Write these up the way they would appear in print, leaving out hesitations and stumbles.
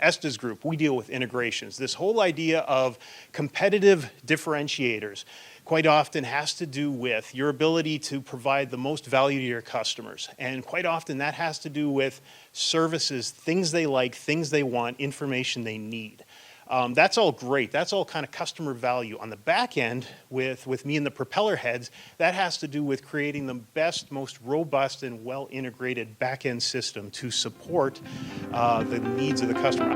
EstesGroup, we deal with integrations. This whole idea of competitive differentiators quite often has to do with your ability to provide the most value to your customers. And quite often that has to do with services, things they like, things they want, information they need. That's all great. That's all kind of customer value. On the back end, with me and the propeller heads, that has to do with creating the best, most robust, and well-integrated back-end system to support the needs of the customer.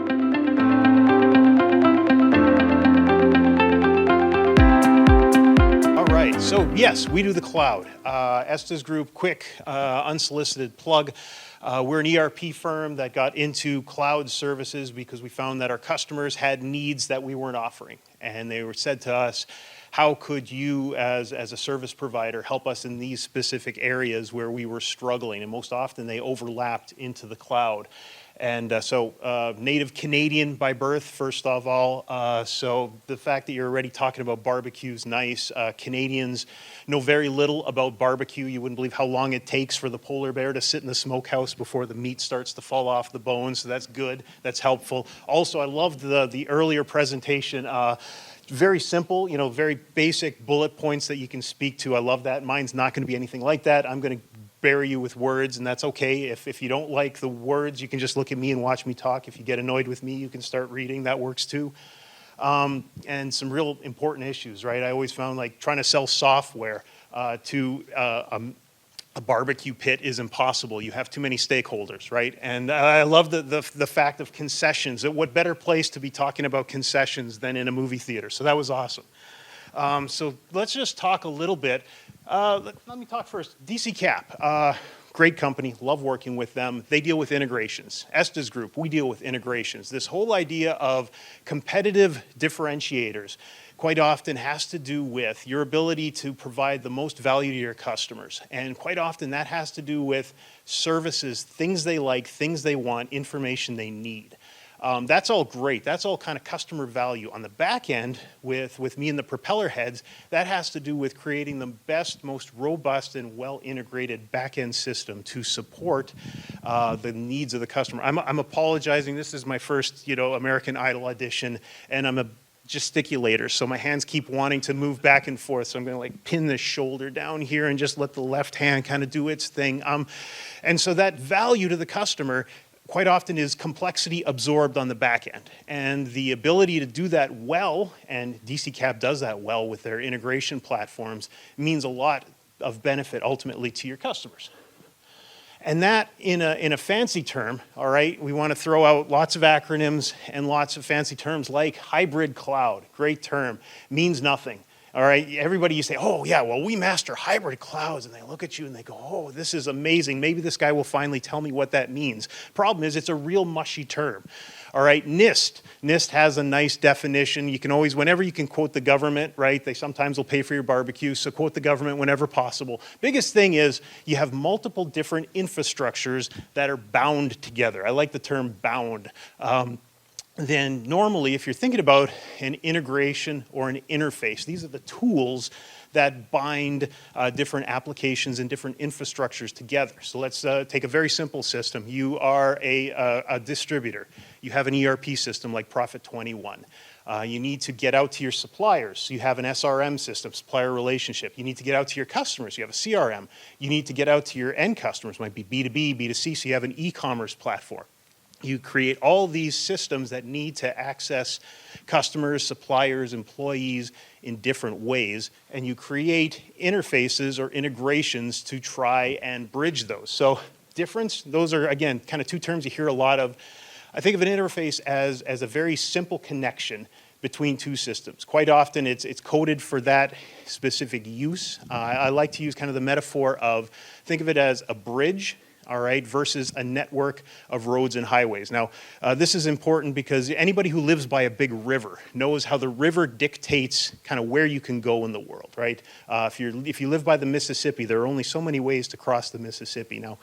All right, so yes, we do the cloud. EstesGroup, quick, unsolicited plug. We're an ERP firm that got into cloud services because we found that our customers had needs that we weren't offering. And they were said to us, how could you as a service provider help us in these specific areas where we were struggling? And most often they overlapped into the cloud. And so native Canadian by birth, first of all. So the fact that you're already talking about barbecue is nice. Canadians know very little about barbecue. You wouldn't believe how long it takes for the polar bear to sit in the smokehouse before the meat starts to fall off the bone. So that's good. That's helpful. Also, I loved the earlier presentation. Very simple, you know, very basic bullet points that you can speak to. I love that. Mine's not going to be anything like that. I'm going to bury you with words, and that's okay. If you don't like the words, you can just look at me and watch me talk. If you get annoyed with me, you can start reading. That works too. And some real important issues, right? I always found like trying to sell software to a barbecue pit is impossible. You have too many stakeholders, right? And I love the fact of concessions. What better place to be talking about concessions than in a movie theater? So that was awesome. So let's just talk a little bit. Let me talk first. DCKAP, great company, love working with them. They deal with integrations. EstesGroup, we deal with integrations. This whole idea of competitive differentiators quite often has to do with your ability to provide the most value to your customers. And quite often that has to do with services, things they like, things they want, information they need. That's all great. That's all kind of customer value. On the back end, with me and the propeller heads, that has to do with creating the best, most robust, and well-integrated back-end system to support the needs of the customer. I'm apologizing. This is my first, American Idol audition, and I'm a gesticulator, so my hands keep wanting to move back and forth. So I'm going to like pin the shoulder down here and just let the left hand kind of do its thing. And so that value to the customer quite often is complexity absorbed on the back end. And the ability to do that well, and DCKAP does that well with their integration platforms, means a lot of benefit ultimately to your customers. And that, in a fancy term, all right, we want to throw out lots of acronyms and lots of fancy terms like hybrid cloud, great term, means nothing. All right, everybody, you say, oh yeah, well, we master hybrid clouds, and they look at you and they go, oh, this is amazing. Maybe this guy will finally tell me what that means. Problem is, it's a real mushy term. All right, NIST has a nice definition. You can always, whenever you can quote the government, right, they sometimes will pay for your barbecue, so quote the government whenever possible. Biggest thing is you have multiple different infrastructures that are bound together. I like the term bound. Then normally, if you're thinking about an integration or an interface, these are the tools that bind different applications and different infrastructures together. So let's take a very simple system. You are a distributor. You have an ERP system like Profit 21. You need to get out to your suppliers. So you have an SRM system, supplier relationship. You need to get out to your customers. You have a CRM. You need to get out to your end customers. It might be B2B, B2C, so you have an eCommerce platform. You create all these systems that need to access customers, suppliers, employees in different ways, and you create interfaces or integrations to try and bridge those. So difference, those are, again, kind of two terms you hear a lot of. I think of an interface as a very simple connection between two systems. Quite often it's coded for that specific use. I like to use kind of the metaphor of, think of it as a bridge, all right, versus a network of roads and highways. Now, this is important because anybody who lives by a big river knows how the river dictates kind of where you can go in the world, right? If you live by the Mississippi, there are only so many ways to cross the Mississippi. Now,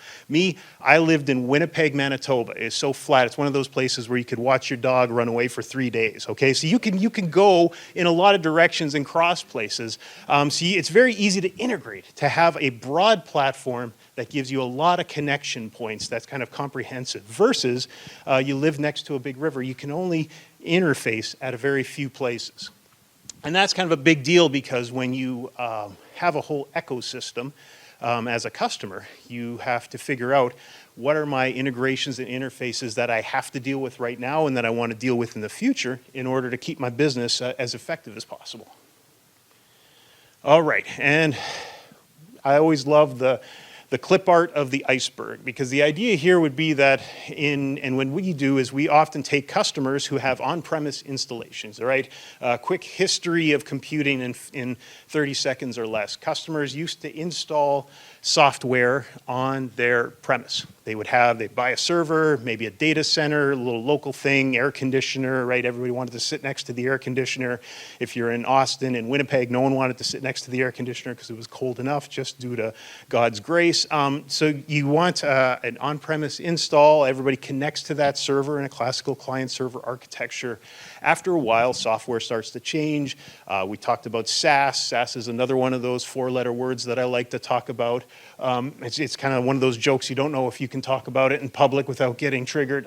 I lived in Winnipeg, Manitoba. It's so flat. It's one of those places where you could watch your dog run away for 3 days, okay? So you can go in a lot of directions and cross places. So it's very easy to integrate, to have a broad platform that gives you a lot of connection points that's kind of comprehensive, versus you live next to a big river. You can only interface at a very few places. And that's kind of a big deal, because when you have a whole ecosystem as a customer, you have to figure out what are my integrations and interfaces that I have to deal with right now and that I want to deal with in the future in order to keep my business as effective as possible. All right, and I always love the clip art of the iceberg, because the idea here would be that when we do is we often take customers who have on-premise installations, all right? Quick history of computing in 30 seconds or less. Customers used to install software on their premise. They'd buy a server, maybe a data center, a little local thing, air conditioner, right? Everybody wanted to sit next to the air conditioner. If you're in Austin and Winnipeg, no one wanted to sit next to the air conditioner because it was cold enough, just due to God's grace. So you want an on-premise install. Everybody connects to that server in a classical client-server architecture. After a while, software starts to change. We talked about SaaS. SaaS is another one of those four-letter words that I like to talk about. It's kind of one of those jokes. You don't know if you can talk about it in public without getting triggered.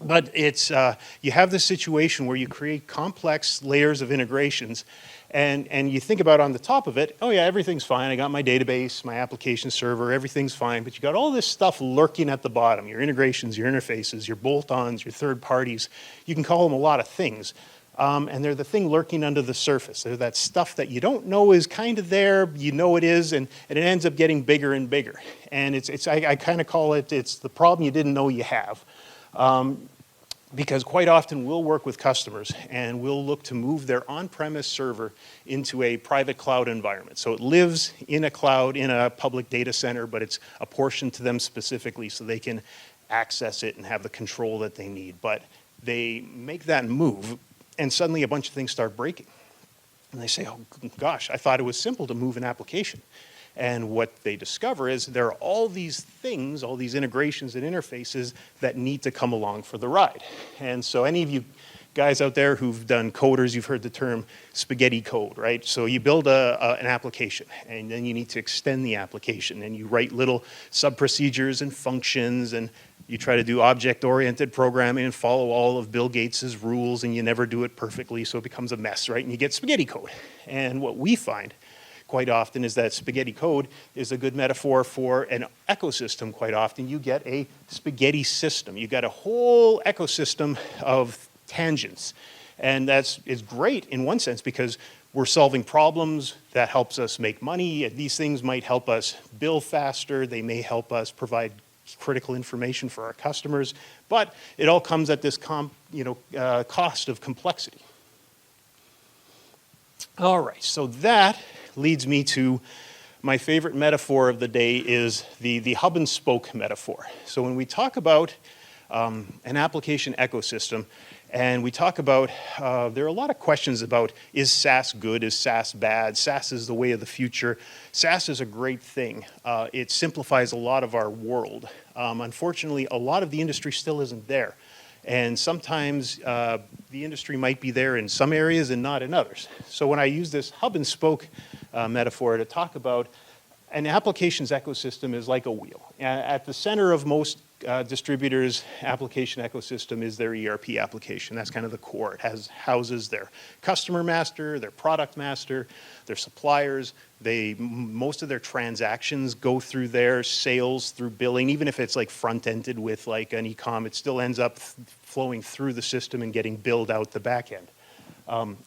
But it's you have this situation where you create complex layers of integrations, and you think about on the top of it, oh yeah, everything's fine. I got my database, my application server, everything's fine. But you got all this stuff lurking at the bottom, your integrations, your interfaces, your bolt-ons, your third parties. You can call them a lot of things. And they're the thing lurking under the surface. They're that stuff that you don't know is kind of there, you know it is, and it ends up getting bigger and bigger. And I kind of call it's the problem you didn't know you have. Because quite often we'll work with customers and we'll look to move their on-premise server into a private cloud environment. So it lives in a cloud, in a public data center, but it's apportioned to them specifically so they can access it and have the control that they need. But they make that move, and suddenly a bunch of things start breaking. And they say, oh gosh, I thought it was simple to move an application. And what they discover is there are all these things, all these integrations and interfaces that need to come along for the ride. And so any of you guys out there who've done coders, you've heard the term spaghetti code, right? So you build an application, and then you need to extend the application, and you write little sub-procedures and functions, and you try to do object-oriented programming and follow all of Bill Gates's rules, and you never do it perfectly, so it becomes a mess, right? And you get spaghetti code. And what we find quite often is that spaghetti code is a good metaphor for an ecosystem. Quite often you get a spaghetti system. You got a whole ecosystem of tangents. And it's great in one sense because we're solving problems. That helps us make money. These things might help us bill faster. They may help us provide critical information for our customers. But it all comes at this cost of complexity. All right, so that leads me to my favorite metaphor of the day is the hub and spoke metaphor. So when we talk about an application ecosystem, and we talk about, there are a lot of questions about, is SaaS good, is SaaS bad? SaaS is the way of the future. SaaS is a great thing. It simplifies a lot of our world. Unfortunately, a lot of the industry still isn't there. And sometimes the industry might be there in some areas and not in others. So when I use this hub and spoke metaphor to talk about an applications ecosystem is like a wheel. At the center of most distributors' application ecosystem is their ERP application. That's kind of the core. It houses their customer master, their product master, their suppliers. Most of their transactions go through their sales, through billing. Even if it's like front-ended with like an e-com, it still ends up flowing through the system and getting billed out the back end.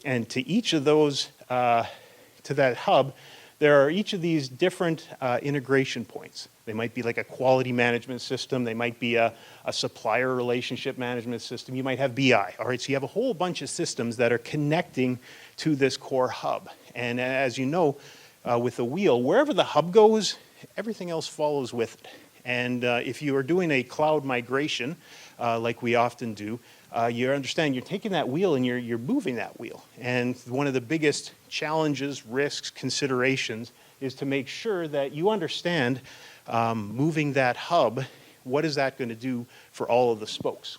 And to each of those, to that hub, there are each of these different integration points. They might be like a quality management system. They might be a supplier relationship management system. You might have BI. All right, so you have a whole bunch of systems that are connecting to this core hub. And as you know, with the wheel, wherever the hub goes, everything else follows with it. And if you are doing a cloud migration, like we often do, you understand you're taking that wheel and you're moving that wheel. And one of the biggest challenges, risks, considerations is to make sure that you understand moving that hub, what is that going to do for all of the spokes?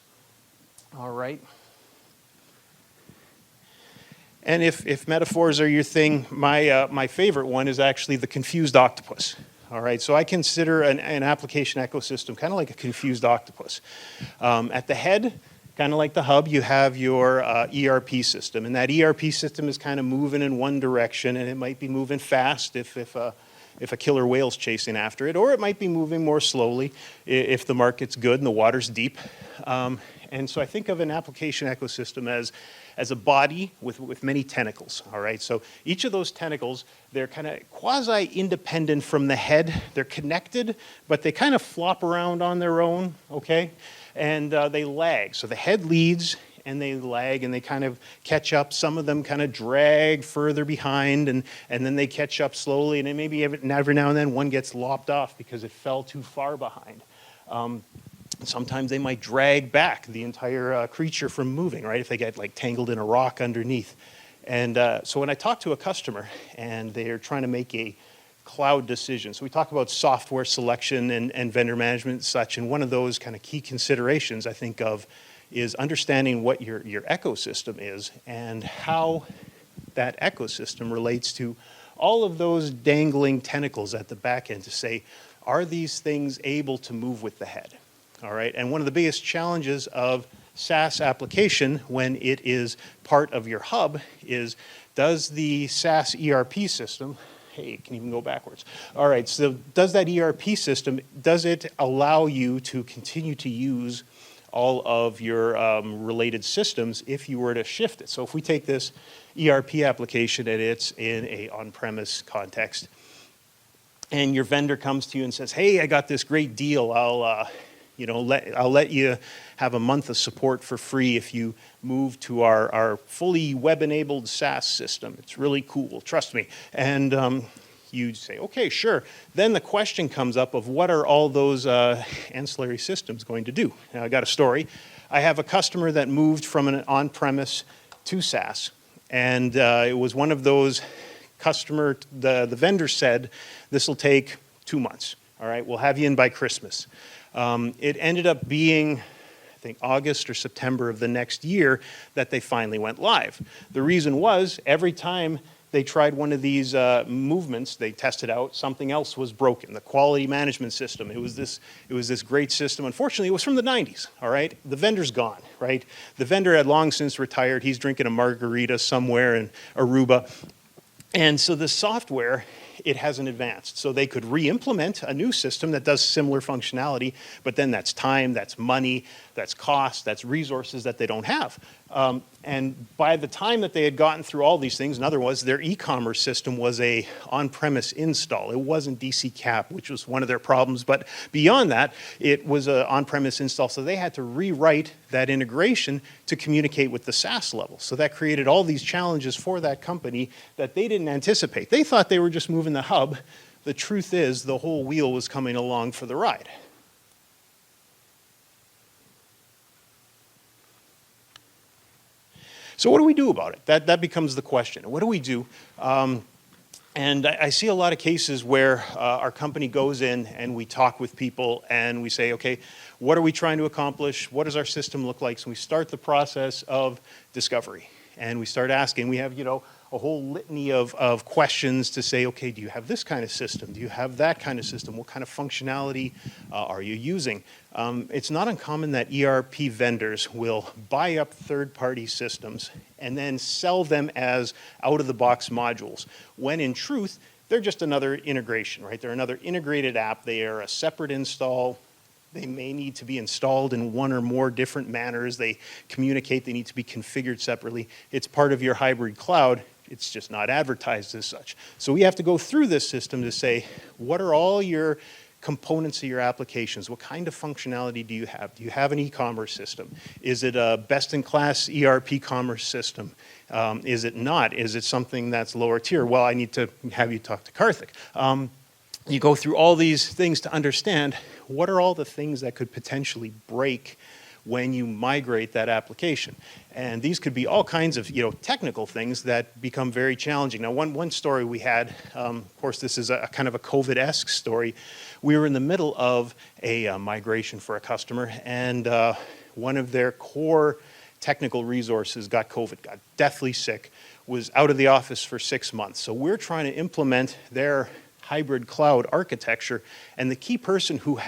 All right. And if metaphors are your thing, my favorite one is actually the confused octopus. All right, so I consider an application ecosystem kind of like a confused octopus. At the head, kind of like the hub, you have your ERP system, and that ERP system is kind of moving in one direction, and it might be moving fast if a killer whale's chasing after it, or it might be moving more slowly if the market's good and the water's deep. And so I think of an application ecosystem as a body with many tentacles, all right? So each of those tentacles, they're kind of quasi-independent from the head. They're connected, but they kind of flop around on their own, okay? And they lag. So the head leads, and they lag, and they kind of catch up. Some of them kind of drag further behind, and then they catch up slowly, and then maybe every now and then one gets lopped off because it fell too far behind. Sometimes they might drag back the entire creature from moving, right, if they get like tangled in a rock underneath. And so when I talk to a customer and they're trying to make a cloud decision, so we talk about software selection and vendor management and such, and one of those kind of key considerations I think of is understanding what your ecosystem is and how that ecosystem relates to all of those dangling tentacles at the back end to say, are these things able to move with the head? All right, and one of the biggest challenges of SaaS application when it is part of your hub is, does the SaaS ERP system, hey, it can even go backwards. All right, so does that ERP system, does it allow you to continue to use all of your related systems if you were to shift it? So if we take this ERP application and it's in a on-premise context, and your vendor comes to you and says, hey, I got this great deal, I'll let you have a month of support for free if you move to our fully web-enabled SaaS system. It's really cool, trust me. And you say, okay, sure. Then the question comes up of what are all those ancillary systems going to do? Now, I got a story. I have a customer that moved from an on-premise to SaaS, and it was one of those the vendor said, this will take 2 months. All right, we'll have you in by Christmas. It ended up being, I think, August or September of the next year that they finally went live. The reason was every time they tried one of these movements, they tested out, something else was broken. The quality management system, it was this great system. Unfortunately, it was from the 90s, all right? The vendor's gone, right? The vendor had long since retired. He's drinking a margarita somewhere in Aruba. And so the software, it hasn't advanced. So they could re-implement a new system that does similar functionality, but then that's time, that's money, that's cost, that's resources that they don't have. And by the time that they had gotten through all these things, another was their e-commerce system was a on-premise install. It wasn't DCKAP, which was one of their problems, but beyond that, it was an on-premise install. So they had to rewrite that integration to communicate with the SaaS level. So that created all these challenges for that company that they didn't anticipate. They thought they were just moving the hub. The truth is the whole wheel was coming along for the ride. So what do we do about it? That becomes the question. What do we do? And I see a lot of cases where our company goes in and we talk with people and we say, okay, what are we trying to accomplish? What does our system look like? So we start the process of discovery and we start asking. We have, a whole litany of questions to say, okay, do you have this kind of system? Do you have that kind of system? What kind of functionality are you using? It's not uncommon that ERP vendors will buy up third-party systems and then sell them as out-of-the-box modules, when in truth, they're just another integration, right? They're another integrated app. They are a separate install. They may need to be installed in one or more different manners. They communicate. They need to be configured separately. It's part of your hybrid cloud. It's just not advertised as such. So we have to go through this system to say, what are all your components of your applications? What kind of functionality do you have? Do you have an e-commerce system? Is it a best-in-class ERP commerce system? Is it not? Is it something that's lower tier? Well, I need to have you talk to Karthik. You go through all these things to understand what are all the things that could potentially break when you migrate that application. And these could be all kinds of technical things that become very challenging. Now, one story we had, of course, this is a kind of a COVID-esque story. We were in the middle of a migration for a customer, and one of their core technical resources got COVID, got deathly sick, was out of the office for 6 months. So we're trying to implement their hybrid cloud architecture, and the key person who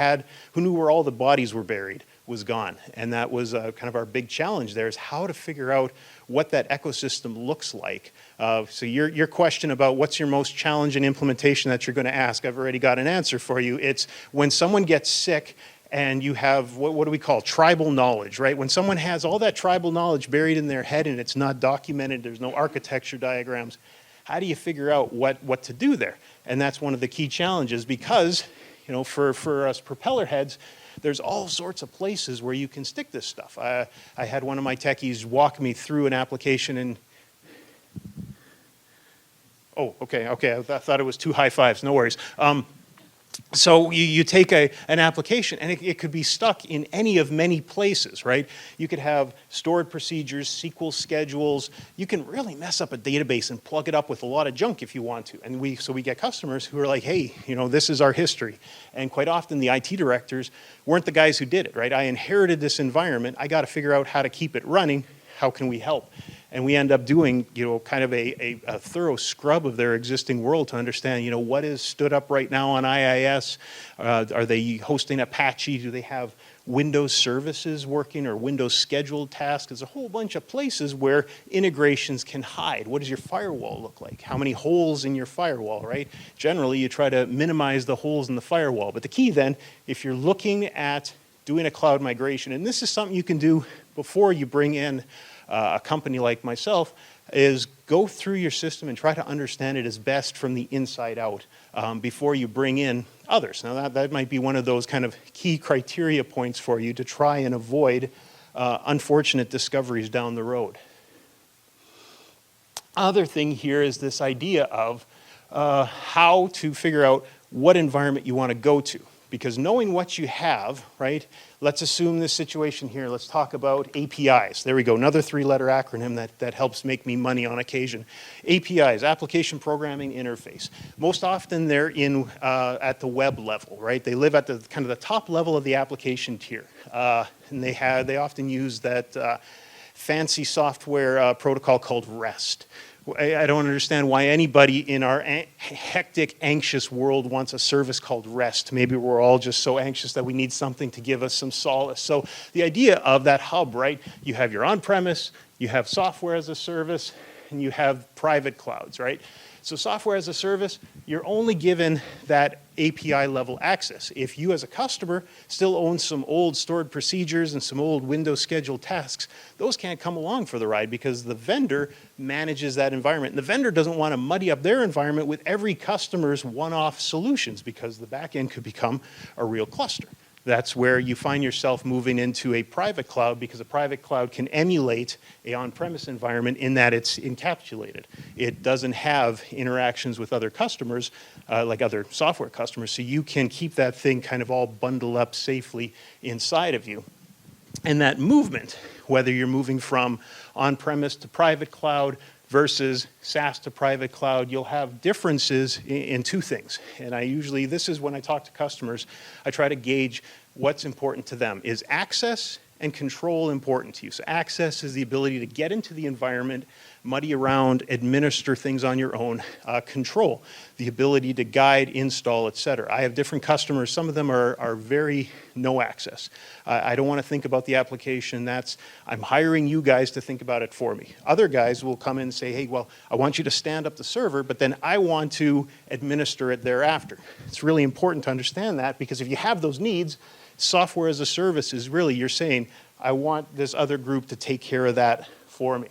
knew where all the bodies were buried was gone. And that was kind of our big challenge there, is how to figure out what that ecosystem looks like. So your question about what's your most challenging implementation that you're going to ask, I've already got an answer for you. It's when someone gets sick and you have, what do we call, tribal knowledge, right? When someone has all that tribal knowledge buried in their head and it's not documented, there's no architecture diagrams, how do you figure out what to do there? And that's one of the key challenges, because, you know, for us propeller heads, there's all sorts of places where you can stick this stuff. I had one of my techies walk me through an application and, oh, okay, I thought it was 2 high fives, no worries. So you take an application and it could be stuck in any of many places, right? You could have stored procedures, SQL schedules. You can really mess up a database and plug it up with a lot of junk if you want to. And so we get customers who are like, hey, you know, this is our history. And quite often the IT directors weren't the guys who did it, right? I inherited this environment. I got to figure out how to keep it running. How can we help? And we end up doing, you know, kind of a thorough scrub of their existing world to understand, you know, what is stood up right now on IIS? Are they hosting Apache? Do they have Windows services working or Windows scheduled tasks? There's a whole bunch of places where integrations can hide. What does your firewall look like? How many holes in your firewall, right? Generally, you try to minimize the holes in the firewall. But the key then, if you're looking at doing a cloud migration, and this is something you can do before you bring in a company like myself, is go through your system and try to understand it as best from the inside out before you bring in others. Now that might be one of those kind of key criteria points for you to try and avoid unfortunate discoveries down the road. Other thing here is this idea of how to figure out what environment you want to go to. Because knowing what you have, right, let's assume this situation here. Let's talk about APIs. There we go, another 3-letter acronym that helps make me money on occasion. APIs, Application Programming Interface. Most often they're in at the web level, right? They live at the kind of the top level of the application tier. And they often use that fancy software protocol called REST. I don't understand why anybody in our hectic, anxious world wants a service called REST. Maybe we're all just so anxious that we need something to give us some solace. So the idea of that hub, right? You have your on-premise, you have software as a service, and you have private clouds, right? So software as a service, you're only given that API level access. If you as a customer still own some old stored procedures and some old Windows scheduled tasks, those can't come along for the ride because the vendor manages that environment. And the vendor doesn't want to muddy up their environment with every customer's one-off solutions because the back end could become a real cluster. That's where you find yourself moving into a private cloud because a private cloud can emulate an on-premise environment in that it's encapsulated. It doesn't have interactions with other customers, like other software customers, so you can keep that thing kind of all bundled up safely inside of you. And that movement, whether you're moving from on-premise to private cloud versus SaaS to private cloud, you'll have differences in 2 things. And this is when I talk to customers, I try to gauge what's important to them. Is access and control important to you? So access is the ability to get into the environment, muddy around, administer things on your own. Control, the ability to guide, install, et cetera. I have different customers. Some of them are very no access. I don't want to think about the application. I'm hiring you guys to think about it for me. Other guys will come in and say, hey, well, I want you to stand up the server, but then I want to administer it thereafter. It's really important to understand that because if you have those needs, software as a service is really, you're saying, I want this other group to take care of that for me.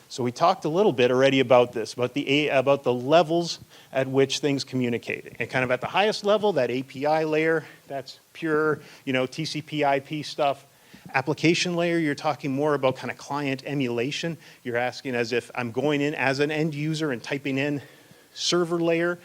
So we talked a little bit already about this, about the levels at which things communicate. And kind of at the highest level, that API layer, that's pure, TCP IP stuff. Application layer, you're talking more about kind of client emulation. You're asking as if I'm going in as an end user and typing in server layer.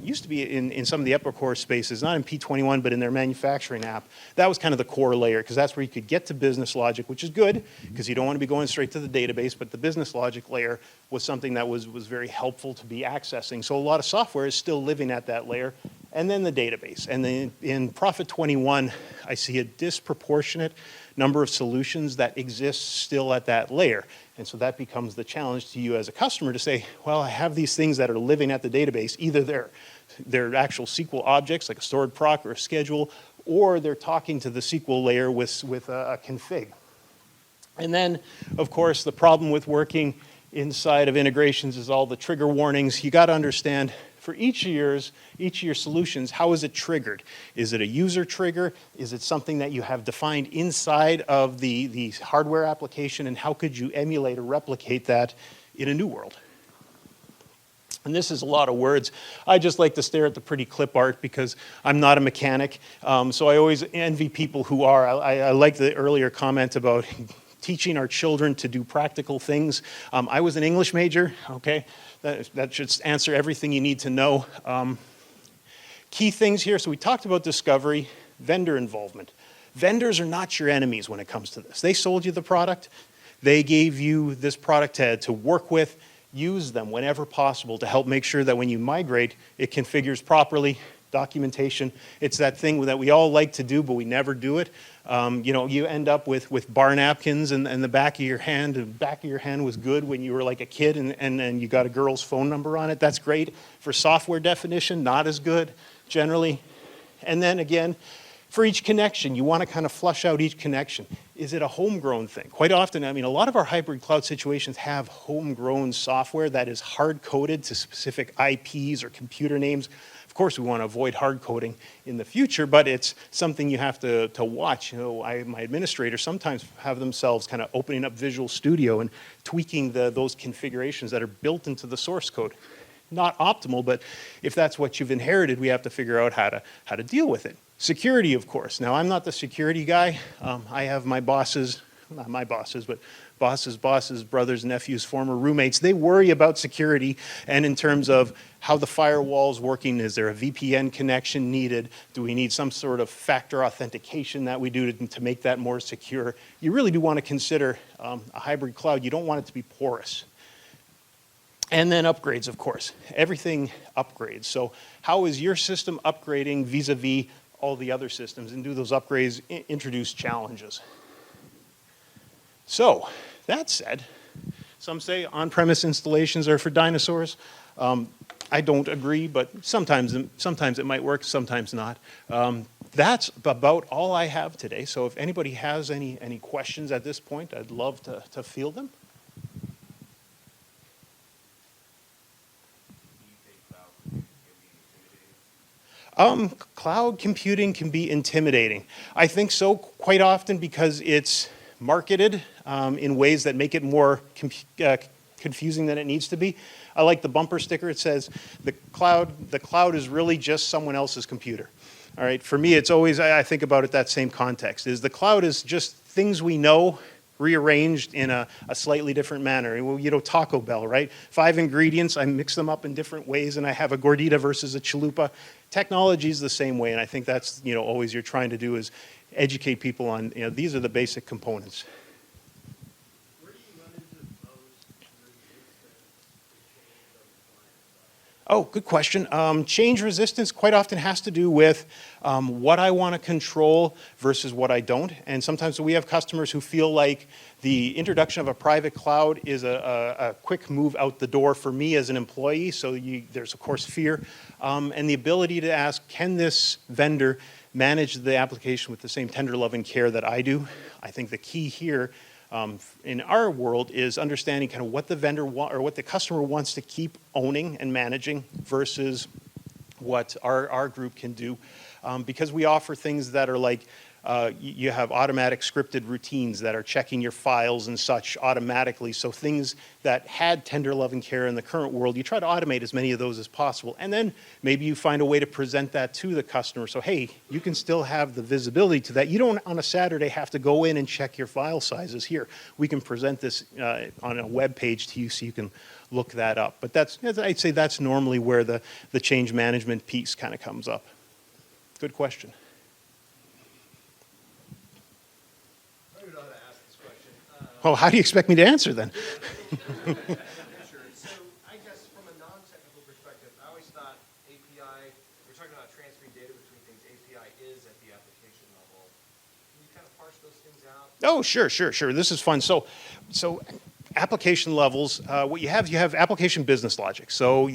Used to be in some of the Epicor spaces, not in P21, but in their manufacturing app. That was kind of the core layer because that's where you could get to business logic, which is good because you don't want to be going straight to the database, but the business logic layer was something that was very helpful to be accessing. So a lot of software is still living at that layer. And then the database. And then in Profit 21, I see a disproportionate number of solutions that exist still at that layer. And so that becomes the challenge to you as a customer to say, well, I have these things that are living at the database. Either they're actual SQL objects, like a stored proc or a schedule, or they're talking to the SQL layer with a config. And then, of course, the problem with working inside of integrations is all the trigger warnings. You got to understand, for each of your solutions, how is it triggered? Is it a user trigger? Is it something that you have defined inside of the hardware application? And how could you emulate or replicate that in a new world? And this is a lot of words. I just like to stare at the pretty clip art because I'm not a mechanic. So I always envy people who are. I like the earlier comment about teaching our children to do practical things. I was an English major, okay? That should answer everything you need to know. Key things here, so we talked about discovery, vendor involvement. Vendors are not your enemies when it comes to this. They sold you the product. They gave you this product to work with. Use them whenever possible to help make sure that when you migrate, it configures properly. Documentation, it's that thing that we all like to do, but we never do it. You end up with bar napkins and the back of your hand. The back of your hand was good when you were like a kid and you got a girl's phone number on it. That's great. For software definition, not as good generally. And then again, for each connection, you want to kind of flush out each connection. Is it a homegrown thing? Quite often, a lot of our hybrid cloud situations have homegrown software that is hard-coded to specific IPs or computer names. Of course, we want to avoid hard coding in the future, but it's something you have to watch. My administrators sometimes have themselves kind of opening up Visual Studio and tweaking those configurations that are built into the source code. Not optimal, but if that's what you've inherited, we have to figure out how to deal with it. Security, of course. Now, I'm not the security guy. I have my bosses, not my bosses, but bosses, brothers, nephews, former roommates. They worry about security and in terms of how the firewall's working. Is there a VPN connection needed? Do we need some sort of factor authentication that we do to make that more secure? You really do want to consider a hybrid cloud. You don't want it to be porous. And then upgrades, of course. Everything upgrades. So how is your system upgrading vis-a-vis all the other systems? And do those upgrades introduce challenges? So, that said, some say on-premise installations are for dinosaurs. I don't agree, but sometimes it might work, sometimes not. That's about all I have today. So if anybody has any questions at this point, I'd love to field them. Cloud computing can be intimidating. I think so quite often because it's marketed in ways that make it more confusing than it needs to be. I like the bumper sticker. It says the cloud is really just someone else's computer. All right. For me, it's always, I think about it that same context. Is the cloud is just things we know rearranged in a slightly different manner. Well, Taco Bell, right? 5 ingredients, I mix them up in different ways, and I have a gordita versus a chalupa. Technology is the same way, and I think that's always you're trying to do is educate people on these are the basic components. Where do you run into those resistance to change? Oh, good question. Change resistance quite often has to do with what I want to control versus what I don't. And sometimes we have customers who feel like the introduction of a private cloud is a quick move out the door for me as an employee. So there's, of course, fear. And the ability to ask, can this vendor manage the application with the same tender love and care that I do? I think the key here in our world is understanding kind of what the vendor or what the customer wants to keep owning and managing versus what our group can do. Because we offer things that are like you have automatic scripted routines that are checking your files and such automatically. So things that had tender love and care in the current world, you try to automate as many of those as possible. And then maybe you find a way to present that to the customer. So, hey, you can still have the visibility to that. You don't on a Saturday have to go in and check your file sizes. Here, we can present this on a web page to you so you can look that up. But I'd say that's normally where the change management piece kind of comes up. Good question. Oh, how do you expect me to answer then? So I guess from a non-technical perspective, I always thought API, we're talking about transferring data between things, API is at the application level. Can you kind of parse those things out? Oh, sure. This is fun. So application levels, what you have application business logic. So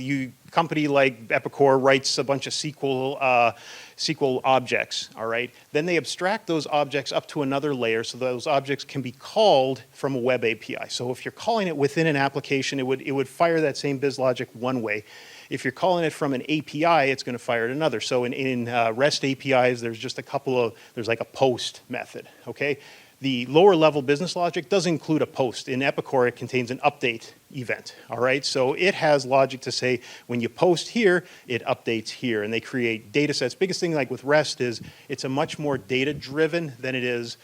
company like Epicor writes a bunch of SQL objects, all right? Then they abstract those objects up to another layer so those objects can be called from a web API. So if you're calling it within an application, it would fire that same biz logic one way. If you're calling it from an API, it's going to fire it another. So in REST APIs, there's like a post method, okay? The lower level business logic does include a post. In Epicor, it contains an update event, all right? So it has logic to say, when you post here, it updates here, and they create data sets. Biggest thing like with REST is it's a much more data-driven than it is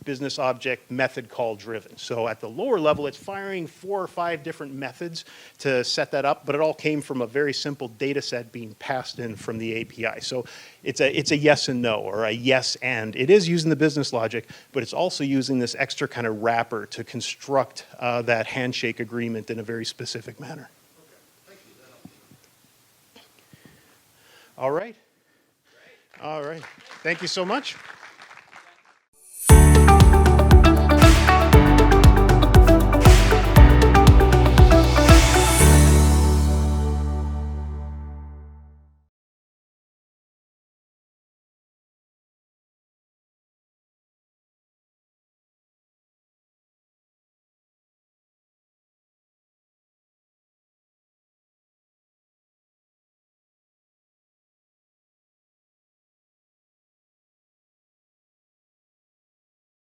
business object method call driven. So at the lower level, it's firing 4 or 5 different methods to set that up, but it all came from a very simple data set being passed in from the API. So it's a yes and no, or a yes and. It is using the business logic, but it's also using this extra kind of wrapper to construct that handshake agreement in a very specific manner. Okay, thank you. That helps. All right. All right. Thank you so much.